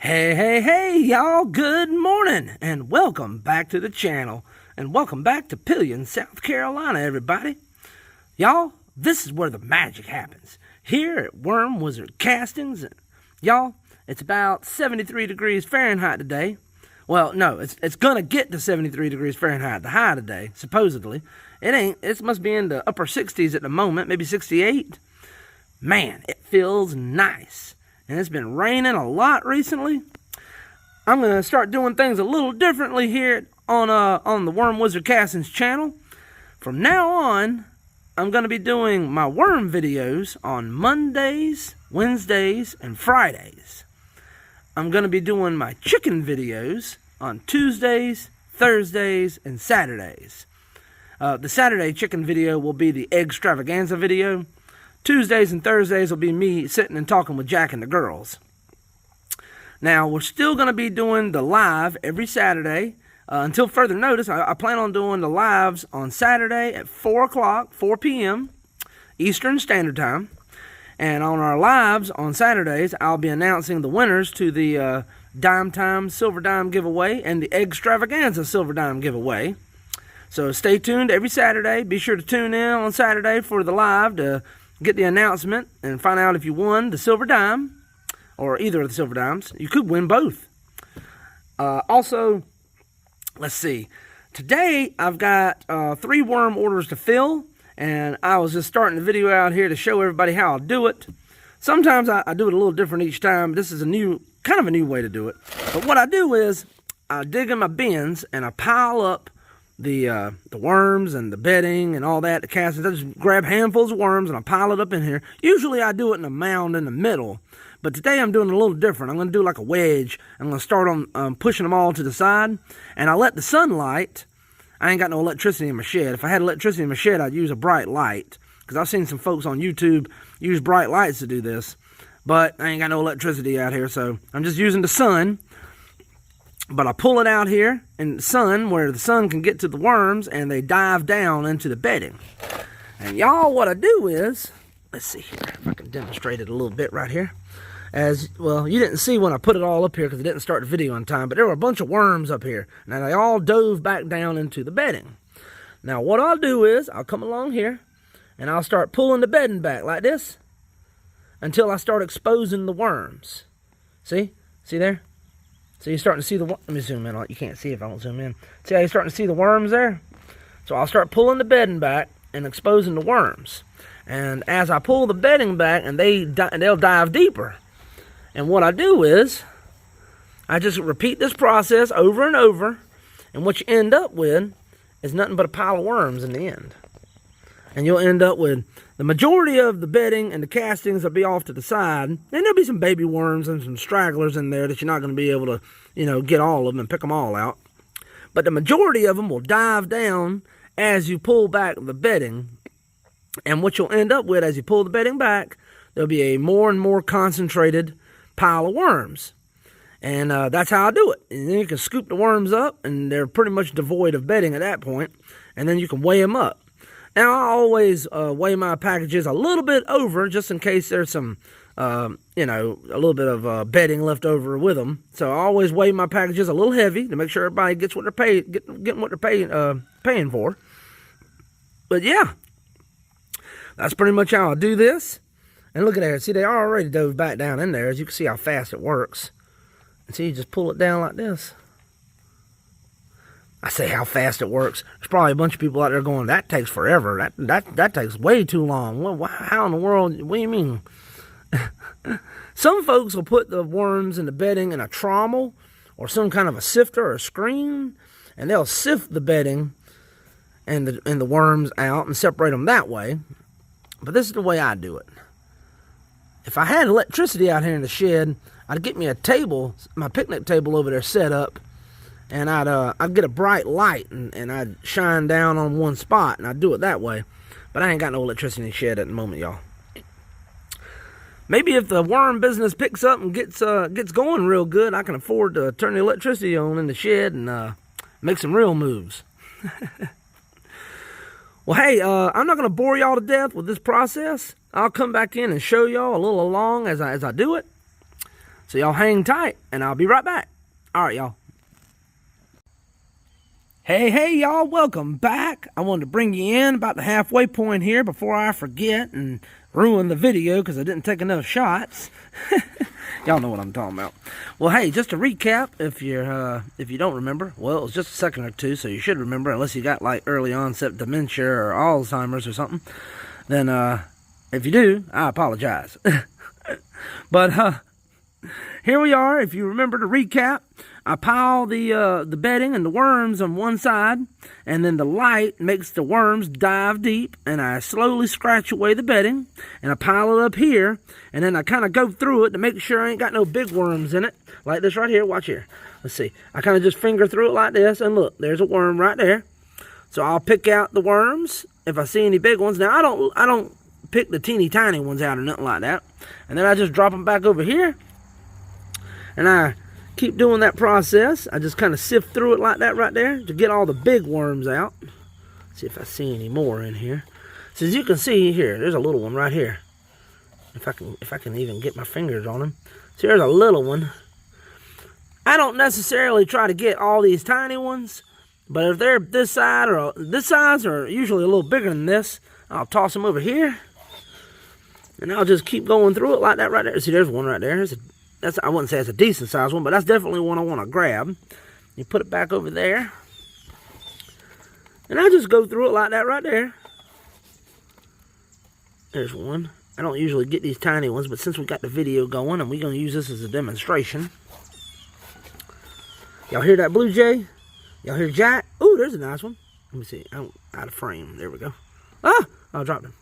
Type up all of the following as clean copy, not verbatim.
Hey, y'all, good morning, and welcome back to the channel, and welcome back to Pelion, South Carolina, everybody. Y'all, this is where the magic happens, here at Worm Wizard Castings. Y'all, it's about 73 degrees Fahrenheit today. Well, no, it's gonna get to 73 degrees Fahrenheit, the high today, supposedly. It ain't, it must be in the upper 60s at the moment, maybe 68. Man, it feels nice. And it's been raining a lot recently. I'm going to start doing things a little differently here on the Worm Wizard Castings channel. From now on, I'm going to be doing my worm videos on Mondays, Wednesdays, and Fridays. I'm going to be doing my chicken videos on Tuesdays, Thursdays, and Saturdays. The Saturday chicken video will be the egg extravaganza video. Tuesdays and Thursdays will be me sitting and talking with Jack and the girls. Now, we're still going to be doing the live every Saturday. Until further notice, I plan on doing the lives on Saturday at 4 o'clock, 4 p.m. Eastern Standard Time. And on our lives on Saturdays, I'll be announcing the winners to the Dime Time Silver Dime giveaway and the Egg Extravaganza Silver Dime giveaway. So stay tuned every Saturday. Be sure to tune in on Saturday for the live to get the announcement and find out if you won the silver dime or either of the silver dimes. You could win both. Also, let's see. Today I've got 3 worm orders to fill, and I was just starting the video out here to show everybody how I'll do it. Sometimes I do it a little different each time. This is kind of a new way to do it. But what I do is I dig in my bins and I pile up the worms and the bedding and all that, the castings. I just grab handfuls of worms and I pile it up in here. Usually I do it in a mound in the middle, but today I'm doing it a little different. I'm going to do like a wedge. I'm going to start on pushing them all to the side, and I let the sunlight. I ain't got no electricity in my shed. If I had electricity in my shed, I'd use a bright light, because I've seen some folks on YouTube use bright lights to do this, but I ain't got no electricity out here, so I'm just using the sun. But I pull it out here in the sun where the sun can get to the worms and they dive down into the bedding. And y'all, what I do is, let's see here, if I can demonstrate it a little bit right here. As well, you didn't see when I put it all up here because I didn't start the video on time, but there were a bunch of worms up here. Now they all dove back down into the bedding. Now what I'll do is, I'll come along here and I'll start pulling the bedding back like this until I start exposing the worms. See? See there? So you're starting to see the, let me zoom in. You can't see if I don't zoom in. See how you're starting to see the worms there? So I'll start pulling the bedding back and exposing the worms. And as I pull the bedding back, and they'll dive deeper. And what I do is, I just repeat this process over and over. And what you end up with is nothing but a pile of worms in the end. And you'll end up with the majority of the bedding and the castings will be off to the side. And there'll be some baby worms and some stragglers in there that you're not going to be able to, get all of them and pick them all out. But the majority of them will dive down as you pull back the bedding. And what you'll end up with as you pull the bedding back, there'll be a more and more concentrated pile of worms. And that's how I do it. And then you can scoop the worms up, and they're pretty much devoid of bedding at that point. And then you can weigh them up. Now, I always weigh my packages a little bit over, just in case there's some, a little bit of bedding left over with them. So I always weigh my packages a little heavy to make sure everybody gets what they're getting what they're paying for. But yeah, that's pretty much how I do this. And look at there. See, they already dove back down in there. As you can see how fast it works. And see, you just pull it down like this. I say how fast it works. There's probably a bunch of people out there going, that takes forever. That takes way too long. Well, how in the world? What do you mean? Some folks will put the worms in the bedding in a trommel or some kind of a sifter or a screen, and they'll sift the bedding and the worms out and separate them that way. But this is the way I do it. If I had electricity out here in the shed, I'd get me a table, my picnic table over there set up, and I'd get a bright light, and I'd shine down on one spot, and I'd do it that way. But I ain't got no electricity in the shed at the moment, y'all. Maybe if the worm business picks up and gets going real good, I can afford to turn the electricity on in the shed and make some real moves. Well, hey, I'm not going to bore y'all to death with this process. I'll come back in and show y'all a little along as I do it. So y'all hang tight, and I'll be right back. All right, y'all. Hey, y'all, welcome back. I wanted to bring you in about the halfway point here before I forget and ruin the video because I didn't take enough shots. Y'all know what I'm talking about. Well, hey, just to recap, if you don't remember, well, it was just a second or two, so you should remember, unless you got like early onset dementia or Alzheimer's or something. Then, if you do, I apologize. But here we are. If you remember to recap, I pile the bedding and the worms on one side, and then the light makes the worms dive deep, and I slowly scratch away the bedding, and I pile it up here, and then I kind of go through it to make sure I ain't got no big worms in it, like this right here. Watch here. Let's see. I kind of just finger through it like this, and look, there's a worm right there. So I'll pick out the worms if I see any big ones. Now, I don't pick the teeny tiny ones out or nothing like that, and then I just drop them back over here, and I keep doing that process. I just kind of sift through it like that right there to get all the big worms out. See if I see any more in here. So as you can see here, there's a little one right here. If I can even get my fingers on him. See, there's a little one. I don't necessarily try to get all these tiny ones, but if they're this size or usually a little bigger than this, I'll toss them over here, and I'll just keep going through it like that right there. See, there's one right there. I wouldn't say it's a decent sized one, but that's definitely one I want to grab. You put it back over there. And I just go through it like that right there. There's one. I don't usually get these tiny ones, but since we got the video going and we're going to use this as a demonstration. Y'all hear that blue jay? Y'all hear Jack? Ooh, there's a nice one. Let me see. I'm out of frame. There we go. Ah! I dropped him.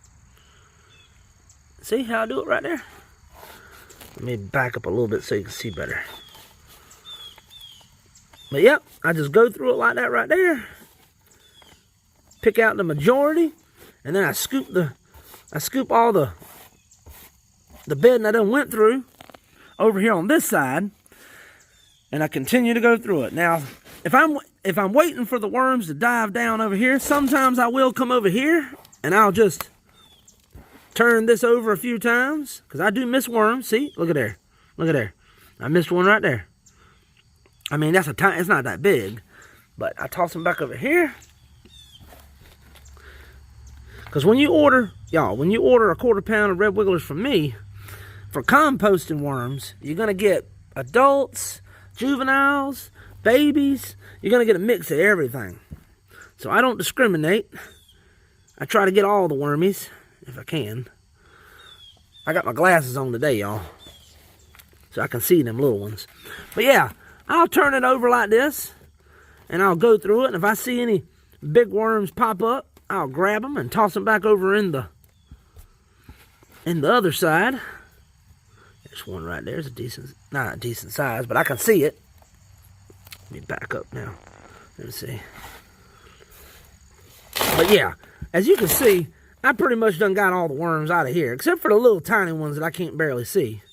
See how I do it right there? Let me back up a little bit so you can see better. But yep, I just go through it like that right there. Pick out the majority, and then I scoop all the bedding I done went through over here on this side, and I continue to go through it. Now, if I'm waiting for the worms to dive down over here, sometimes I will come over here and I'll just turn this over a few times, because I do miss worms. See, look at there. Look at there. I missed one right there. I mean, it's not that big, but I toss them back over here. Because when you order a 1/4 pound of red wigglers from me, for composting worms, you're going to get adults, juveniles, babies. You're going to get a mix of everything. So I don't discriminate. I try to get all the wormies if I can. I got my glasses on today, y'all, so I can see them little ones. But yeah, I'll turn it over like this, and I'll go through it, and if I see any big worms pop up, I'll grab them and toss them back over in the other side. There's one right there. It's not a decent size, but I can see it. Let me back up now. Let's see. But yeah, as you can see, I pretty much done got all the worms out of here, except for the little tiny ones that I can't barely see.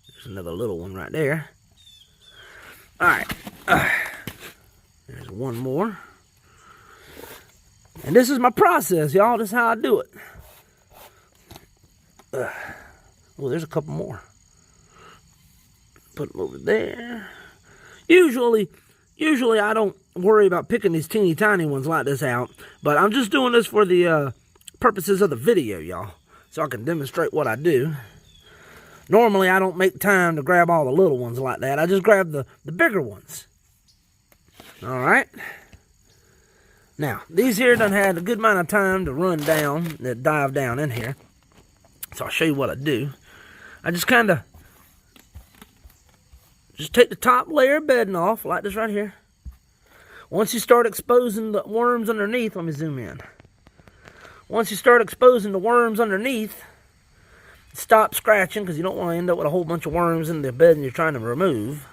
There's another little one right there. Alright. There's one more. And this is my process, y'all. This is how I do it. Oh, there's a couple more. Put them over there. Usually I don't worry about picking these teeny tiny ones like this out, but I'm just doing this for the purposes of the video, y'all, so I can demonstrate what I do. Normally I don't make time to grab all the little ones like that. I just grab the bigger ones. Alright. Now, these here done had a good amount of time to run down, that dive down in here. So I'll show you what I do. I just kind of take the top layer of bedding off, like this right here. Once you start exposing the worms underneath, let me zoom in. Once you start exposing the worms underneath, stop scratching, because you don't want to end up with a whole bunch of worms in the bedding you're trying to remove.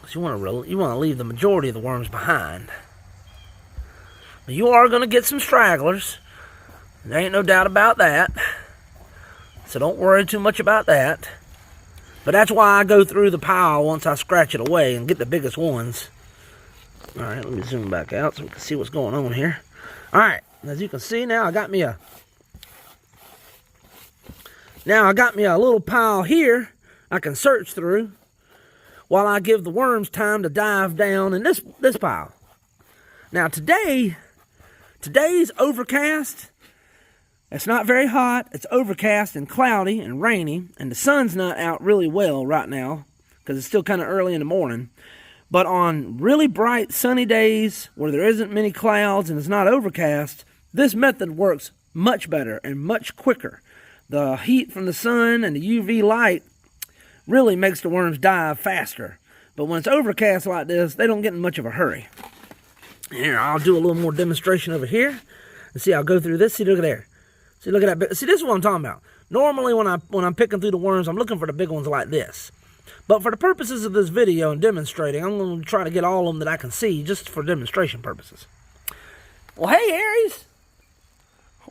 So you want to leave the majority of the worms behind. But you are going to get some stragglers. There ain't no doubt about that. So don't worry too much about that. But that's why I go through the pile once I scratch it away and get the biggest ones. Alright, let me zoom back out so we can see what's going on here. Alright, as you can see now, I got me a Now I got me a little pile here I can search through while I give the worms time to dive down in this pile. Now today's overcast. It's not very hot. It's overcast and cloudy and rainy, and the sun's not out really well right now because it's still kind of early in the morning. But on really bright sunny days where there isn't many clouds and it's not overcast, this method works much better and much quicker. The heat from the sun and the UV light really makes the worms dive faster. But when it's overcast like this, they don't get in much of a hurry. Here, I'll do a little more demonstration over here. And see, I'll go through this. See, look at there. See, look at that. See, this is what I'm talking about. Normally, when I'm picking through the worms, I'm looking for the big ones like this. But for the purposes of this video and demonstrating, I'm going to try to get all of them that I can see just for demonstration purposes. Well, hey, Aries.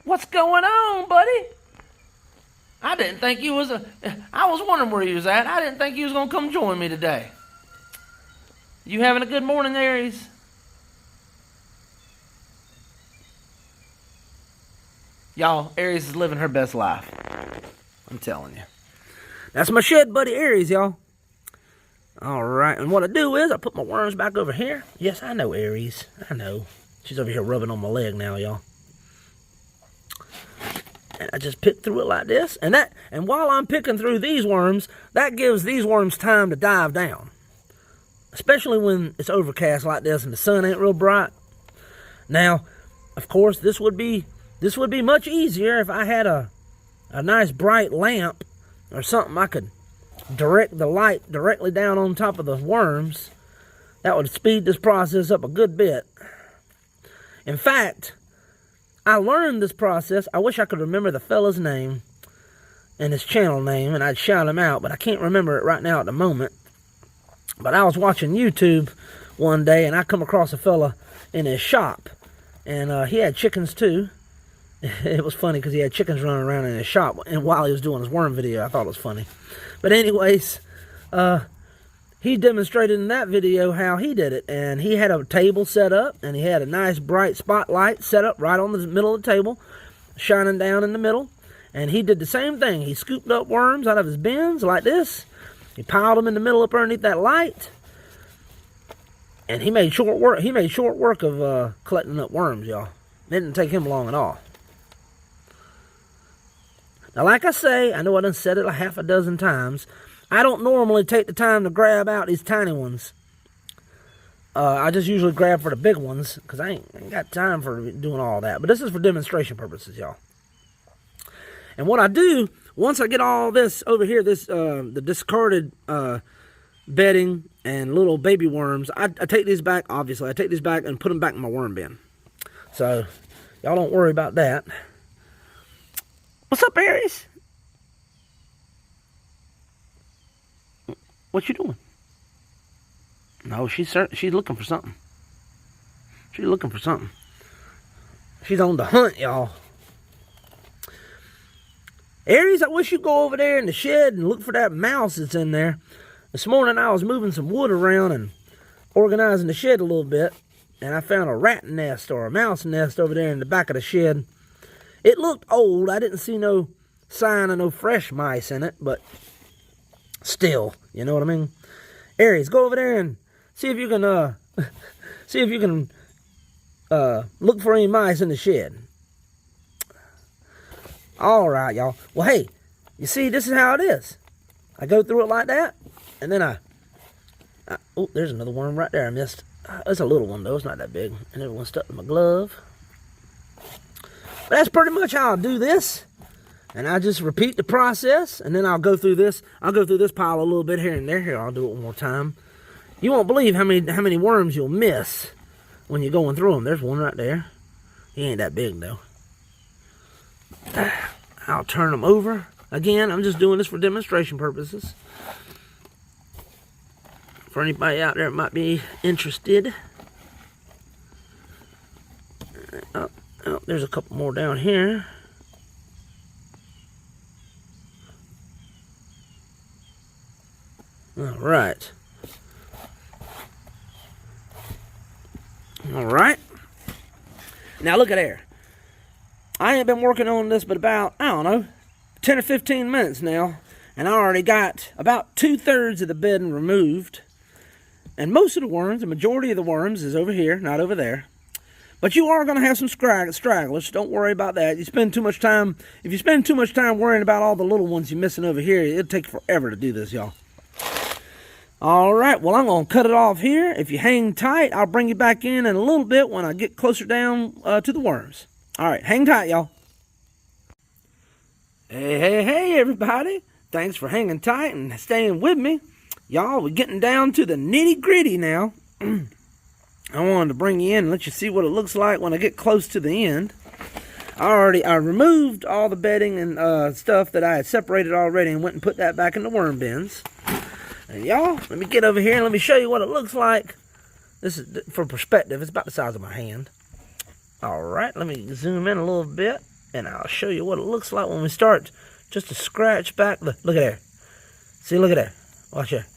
What's going on, buddy? I didn't think you was I was wondering where you was at. I didn't think you was going to come join me today. You having a good morning, Aries? Y'all, Aries is living her best life. I'm telling you. That's my shed buddy, Aries, y'all. Alright, and what I do is I put my worms back over here. Yes, I know, Aries. I know. She's over here rubbing on my leg now, y'all. And I just pick through it like this. And while I'm picking through these worms, that gives these worms time to dive down. Especially when it's overcast like this and the sun ain't real bright. Now, of course, this would be much easier if I had a nice bright lamp or something I could direct the light directly down on top of the worms. That would speed this process up a good bit. In fact, I learned this process. I wish I could remember the fella's name and his channel name, and I'd shout him out, but I can't remember it right now at the moment. But I was watching YouTube one day, and I come across a fella in his shop, and he had chickens too. It was funny because he had chickens running around in his shop, and while he was doing his worm video, I thought it was funny. But anyways, he demonstrated in that video how he did it, and he had a table set up, and he had a nice bright spotlight set up right on the middle of the table, shining down in the middle, and he did the same thing. He scooped up worms out of his bins like this. He piled them in the middle up underneath that light, and he made short work. He made short work of collecting up worms, y'all. It didn't take him long at all. Now, like I say, I know I done said it a half a dozen times. I don't normally take the time to grab out these tiny ones. I just usually grab for the big ones because I ain't got time for doing all that. But this is for demonstration purposes, y'all. And what I do, once I get all this over here, the discarded bedding and little baby worms, I take these back, obviously. I take these back and put them back in my worm bin. So, y'all don't worry about that. What's up, Aries? What you doing? No, she's looking for something. She's looking for something. She's on the hunt, y'all. Aries, I wish you'd go over there in the shed and look for that mouse that's in there. This morning I was moving some wood around and organizing the shed a little bit, and I found a rat nest or a mouse nest over there in the back of the shed. It looked old. I didn't see no sign of no fresh mice in it, but still, you know what I mean? Aries, go over there and see if you can look for any mice in the shed. All right, y'all. Well, hey, you see, this is how it is. I go through it like that, and then oh, there's another worm right there I missed. It's a little one, though. It's not that big. And everyone's stuck in my glove. But that's pretty much how I'll do this. And I just repeat the process, and then I'll go through this. I'll go through this pile a little bit here and there. Here, I'll do it one more time. You won't believe how many worms you'll miss when you're going through them. There's one right there. He ain't that big, though. I'll turn them over. Again, I'm just doing this for demonstration purposes. For anybody out there that might be interested. Oh, there's a couple more down here. All right. All right. Now look at there. I ain't been working on this but about, I don't know, 10 or 15 minutes now, and I already got about 2/3 of the bedding removed. And most of the worms, the majority of the worms, is over here, not over there. But you are going to have some stragglers. Don't worry about that. If you spend too much time worrying about all the little ones you're missing over here, it'll take forever to do this, y'all. All right, well, I'm going to cut it off here. If you hang tight, I'll bring you back in a little bit when I get closer down to the worms. All right, hang tight, y'all. Hey, everybody. Thanks for hanging tight and staying with me. Y'all, we're getting down to the nitty-gritty now. I wanted to bring you in and let you see what it looks like when I get close to the end. I removed all the bedding and stuff that I had separated already and went and put that back in the worm bins. And y'all, let me get over here and let me show you what it looks like. This is for perspective. It's about the size of my hand. All right, let me zoom in a little bit and I'll show you what it looks like when we start just to scratch back. Look at there. See, look at there. Watch there.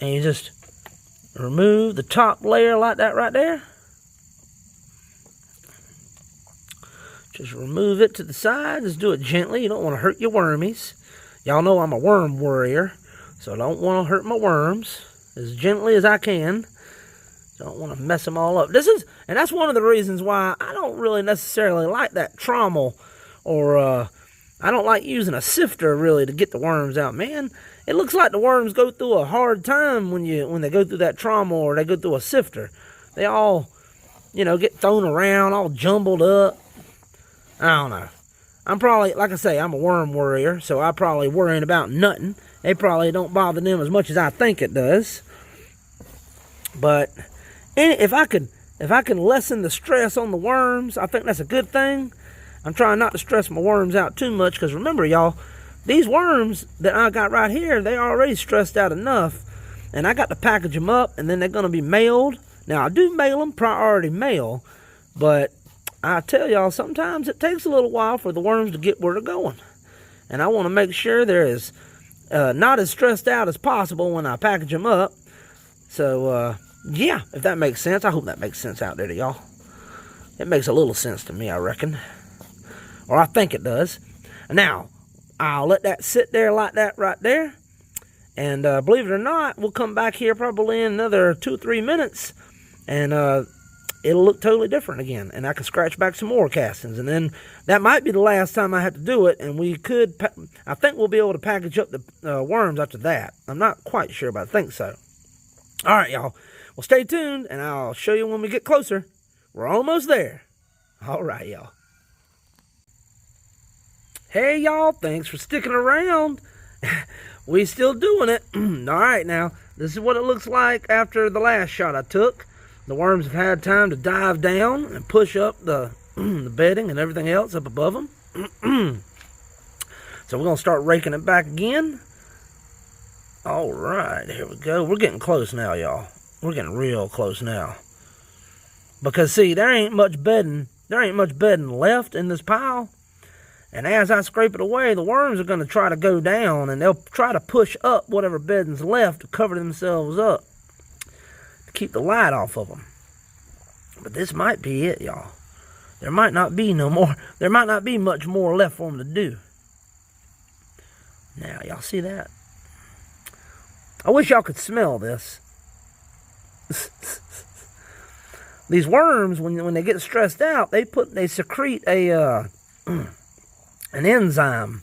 And you just remove the top layer like that right there. Just remove it to the side. Just do it gently. You don't want to hurt your wormies. Y'all know I'm a worm warrior, so I don't want to hurt my worms as gently as I can. Don't want to mess them all up. And that's one of the reasons why I don't really necessarily like that trommel, or I don't like using a sifter really to get the worms out. Man, it looks like the worms go through a hard time when they go through that trommel or they go through a sifter. They all, get thrown around, all jumbled up. I don't know. I'm probably, like I say, I'm a worm warrior, so I'm probably worrying about nothing. They probably don't bother them as much as I think it does. But if I can lessen the stress on the worms, I think that's a good thing. I'm trying not to stress my worms out too much, because remember, y'all, these worms that I got right here, they already stressed out enough, and I got to package them up, and then they're going to be mailed. Now, I do mail them, priority mail, but I tell y'all, sometimes it takes a little while for the worms to get where they're going, and I want to make sure they're not as stressed out as possible when I package them up. So, yeah, if that makes sense. I hope that makes sense out there to y'all. It makes a little sense to me, I reckon. Or I think it does. Now, I'll let that sit there like that right there. And believe it or not, we'll come back here probably in another 2 or 3 minutes. And it'll look totally different again. And I can scratch back some more castings. And then that might be the last time I have to do it. And I think we'll be able to package up the worms after that. I'm not quite sure, but I think so. All right, y'all. Well, stay tuned, and I'll show you when we get closer. We're almost there. All right, y'all. Hey, y'all. Thanks for sticking around. We still doing it. All right, now, this is what it looks like after the last shot I took. The worms have had time to dive down and push up the bedding and everything else up above them. So we're going to start raking it back again. All right, here we go. We're getting close now, y'all. We're getting real close now. Because, see, there ain't much bedding left in this pile. And as I scrape it away, the worms are going to try to go down, and they'll try to push up whatever bedding's left to cover themselves up, to keep the light off of them. But this might be it, y'all. There might not be much more left for them to do. Now, y'all see that? I wish y'all could smell this. These worms, when they get stressed out, they secrete an enzyme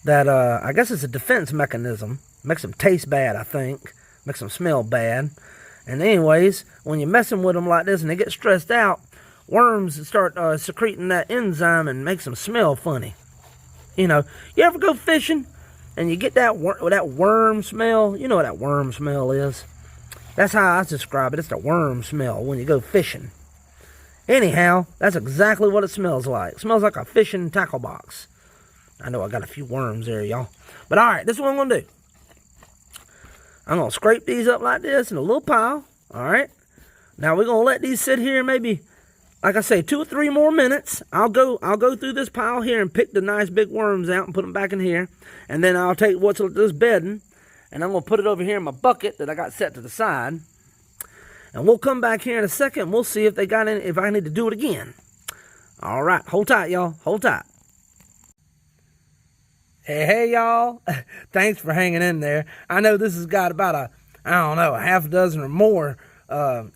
that I guess it's a defense mechanism. Makes them taste bad, I think. Makes them smell bad. And anyways, when you're messing with them like this and they get stressed out, worms start secreting that enzyme and makes them smell funny. You ever go fishing and you get that worm smell? You know what that worm smell is? That's how I describe it. It's the worm smell when you go fishing. Anyhow, that's exactly what it smells like. It smells like a fishing tackle box. I know I got a few worms there, y'all. But all right, this is what I'm going to do. I'm going to scrape these up like this in a little pile. All right. Now we're going to let these sit here maybe, like I say, 2 or 3 more minutes. I'll go through this pile here and pick the nice big worms out and put them back in here. And then I'll take what's this bedding, and I'm going to put it over here in my bucket that I got set to the side. And we'll come back here in a second, and we'll see if they got any, if I need to do it again. All right, hold tight, y'all. Hold tight. Hey, y'all. Thanks for hanging in there. I know this has got about a half a dozen or more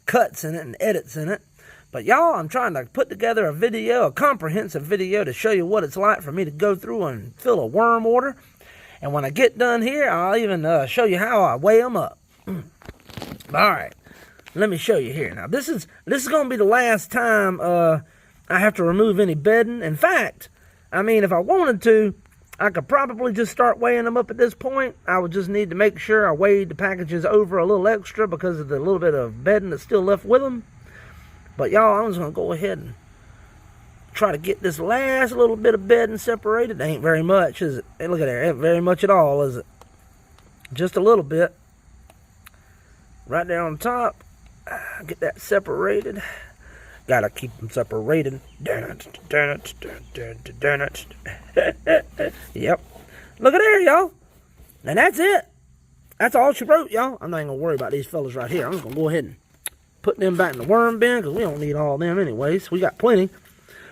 cuts in it and edits in it. But y'all, I'm trying to put together a comprehensive video to show you what it's like for me to go through and fill a worm order. And when I get done here, I'll even show you how I weigh them up. All right, let me show you here. Now, this is going to be the last time I have to remove any bedding. In fact, I mean, if I wanted to, I could probably just start weighing them up at this point. I would just need to make sure I weighed the packages over a little extra because of the little bit of bedding that's still left with them. But y'all, I'm just going to go ahead and try to get this last little bit of bedding separated. Ain't very much, is it? Hey, look at there. Ain't very much at all, is it? Just a little bit. Right there on top. Get that separated. Gotta keep them separated. Yep. Look at there, y'all. And that's it. That's all she wrote, y'all. I'm not even gonna worry about these fellas right here. I'm just gonna go ahead and put them back in the worm bin because we don't need all of them anyways. We got plenty.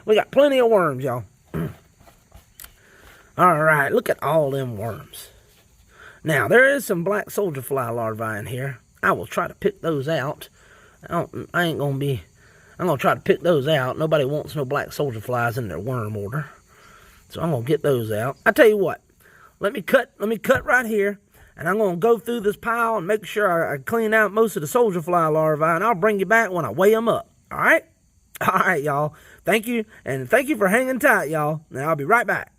We got plenty of worms, y'all. Alright, look at all them worms. Now, there is some black soldier fly larvae in here. I will try to pick those out. I'm gonna try to pick those out. Nobody wants no black soldier flies in their worm order. So I'm gonna get those out. I tell you what, let me cut right here, and I'm gonna go through this pile and make sure I clean out most of the soldier fly larvae, and I'll bring you back when I weigh them up. Alright? Alright, y'all. Thank you, and thank you for hanging tight, y'all. Now I'll be right back.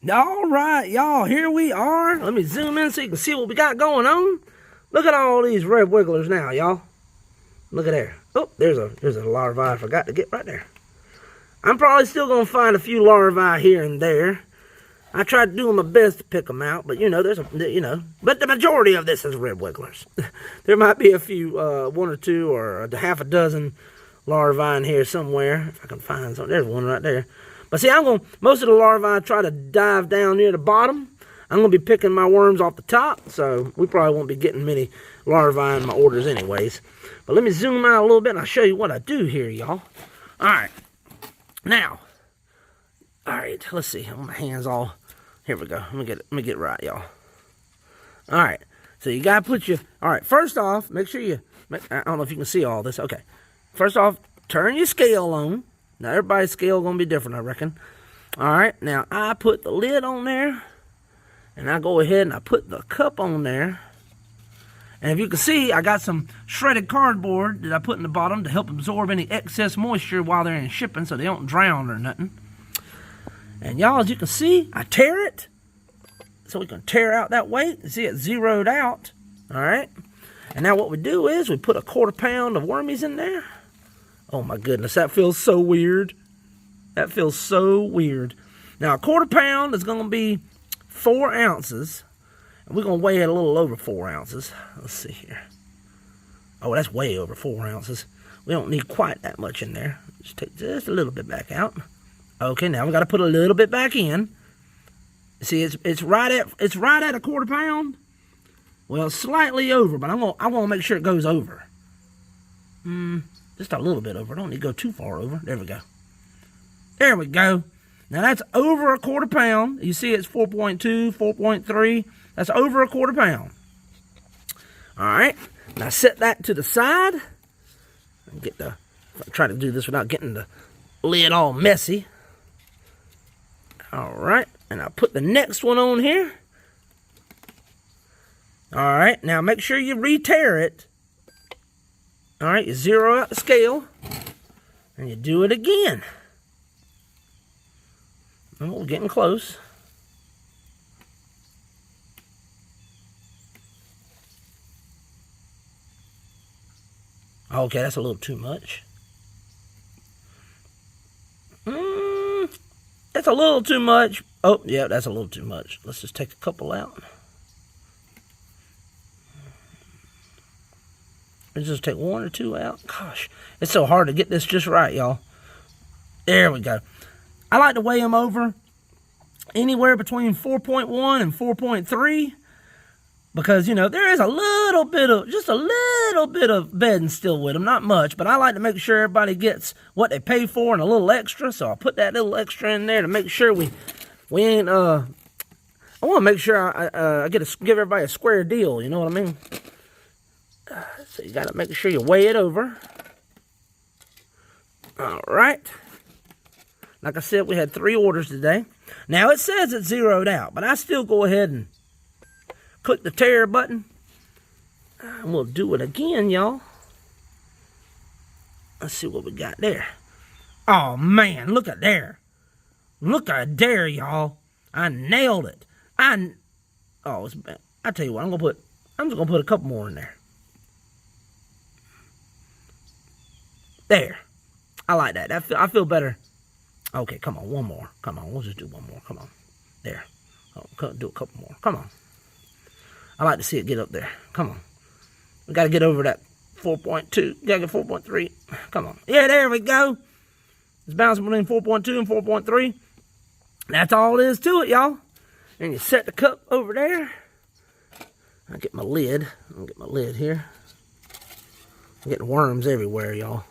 Alright, y'all, here we are. Let me zoom in so you can see what we got going on. Look at all these red wigglers now, y'all. Look at there. Oh, there's a larvae I forgot to get right there. I'm probably still going to find a few larvae here and there. I tried doing my best to pick them out, but but the majority of this is red wigglers. There might be a few, one or two or a half a dozen larvae in here somewhere. If I can find some. There's one right there. But see, most of the larvae try to dive down near the bottom. I'm going to be picking my worms off the top, so we probably won't be getting many larvae in my orders anyways. But let me zoom out a little bit and I'll show you what I do here, y'all. Alright. Now. Alright, let's see. My hands all... Here we go. Let me get right, y'all. Alright. So you got to put your... Alright, first off, make sure you... I don't know if you can see all this. Okay. First off, turn your scale on. Now, everybody's scale going to be different, I reckon. Alright. Now, I put the lid on there. And I go ahead and I put the cup on there. And if you can see, I got some shredded cardboard that I put in the bottom to help absorb any excess moisture while they're in shipping so they don't drown or nothing. And y'all, as you can see, I tear it. So we can tear out that weight. You see it zeroed out. Alright. And now what we do is we put a 1/4 pound of wormies in there. Oh my goodness, that feels so weird. That feels so weird. Now a 1/4 pound is going to be 4 ounces. And we're going to weigh it a little over 4 ounces. Let's see here. Oh, that's way over 4 ounces. We don't need quite that much in there. Just take just a little bit back out. Okay, now we got to put a little bit back in. See, it's right at a 1/4 pound. Well, slightly over, but I want to make sure it goes over. Just a little bit over. I don't need to go too far over. There we go. There we go. Now that's over a 1/4 pound. You see it's 4.2, 4.3. That's over a 1/4 pound. Alright. Now set that to the side. Try to do this without getting the lid all messy. Alright. And I'll put the next one on here. Alright. Now make sure you re-tear it. Alright. You zero out the scale. And you do it again. Oh, we're getting close. Okay, that's a little too much. That's a little too much. Oh, yeah, that's a little too much. Let's just take a couple out. Let's just take 1 or 2 out. Gosh, it's so hard to get this just right, y'all. There we go. I like to weigh them over anywhere between 4.1 and 4.3. because, you know, there is just a little bit of bedding still with them, not much, but I like to make sure everybody gets what they pay for and a little extra, so I'll put that little extra in there to make sure we ain't, I want to make sure I give everybody a square deal, you know what I mean? So you got to make sure you weigh it over. All right. Like I said, we had 3 orders today. Now, it says it's zeroed out, but I still go ahead and click the tare button. And we'll do it again, y'all. Let's see what we got there. Oh, man, look at there. Look at there, y'all. I nailed it. Oh, it's bad. I tell you what, I'm just going to put a couple more in there. There. I like that. I feel better. Okay, come on, one more. Come on, we'll just do one more. Come on. There. Oh, do a couple more. Come on. I like to see it get up there. Come on. We got to get over that 4.2. Got to get 4.3. Come on. Yeah, there we go. It's bouncing between 4.2 and 4.3. That's all there is to it, y'all. And you set the cup over there. I'll get my lid. I'll get my lid here. I'm getting worms everywhere, y'all.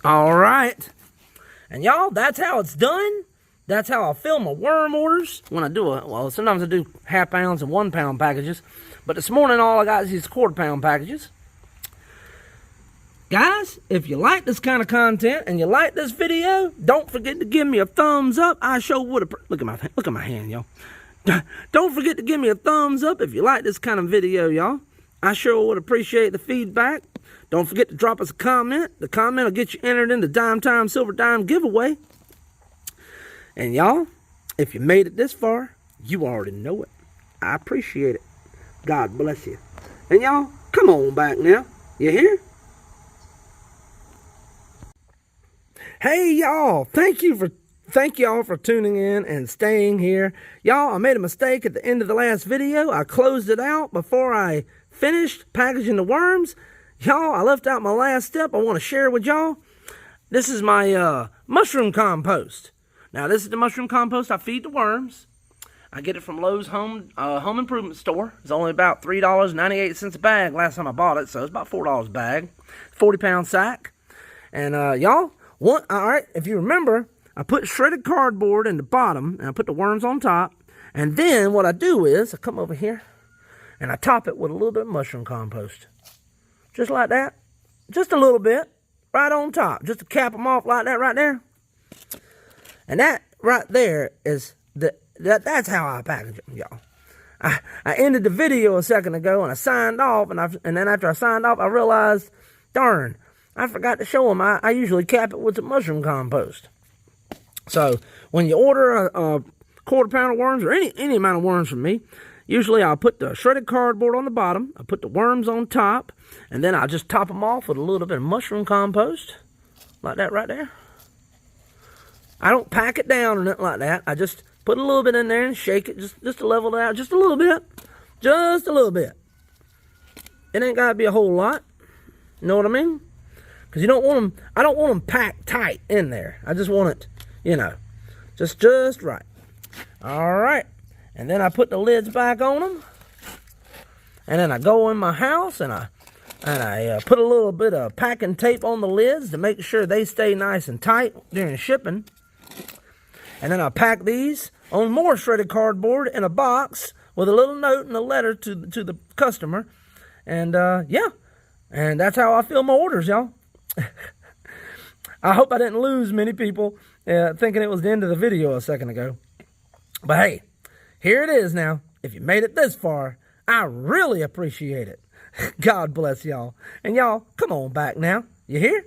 All right. And y'all, that's how it's done. That's how I fill my worm orders when I do well, sometimes I do half-pounds and 1-pound packages. But this morning, all I got is these quarter-pound packages. Guys, if you like this kind of content and you like this video, don't forget to give me a thumbs up. I sure would. Look at my hand, y'all. Don't forget to give me a thumbs up if you like this kind of video, y'all. I sure would appreciate the feedback. Don't forget to drop us a comment. The comment will get you entered in the Dime Time Silver Dime giveaway. And y'all, if you made it this far, you already know it. I appreciate it. God bless you. And y'all, come on back now. You hear? Hey y'all, thank y'all for tuning in and staying here. Y'all, I made a mistake at the end of the last video. I closed it out before I finished packaging the worms. Y'all, I left out my last step I want to share with y'all. This is my mushroom compost. Now, this is the mushroom compost I feed the worms. I get it from Lowe's Home Improvement Store. It's only about $3.98 a bag last time I bought it, so it's about $4 a bag. 40-pound sack. And y'all, all right, if you remember, I put shredded cardboard in the bottom, and I put the worms on top. And then what I do is I come over here, and I top it with a little bit of mushroom compost. Just like that. Just a little bit. Right on top. Just to cap them off like that right there. And that right there is that's how I package them, y'all. I ended the video a second ago and I signed off, and then after I signed off, I realized, darn, I forgot to show them. I usually cap it with the mushroom compost. So when you order a quarter-pound of worms or any amount of worms from me, usually I'll put the shredded cardboard on the bottom, I put the worms on top, and then I'll just top them off with a little bit of mushroom compost, like that right there. I don't pack it down or nothing like that. I just put a little bit in there and shake it just to level it out, just a little bit. Just a little bit. It ain't got to be a whole lot. You know what I mean? Because you don't want them, I don't want them packed tight in there. I just want it, you know, just right. All right. And then I put the lids back on them. And then I go in my house and I put a little bit of packing tape on the lids to make sure they stay nice and tight during shipping. And then I pack these on more shredded cardboard in a box with a little note and a letter to the customer. And yeah, and that's how I fill my orders, y'all. I hope I didn't lose many people thinking it was the end of the video a second ago. But hey, here it is now. If you made it this far, I really appreciate it. God bless y'all. And y'all, come on back now. You hear?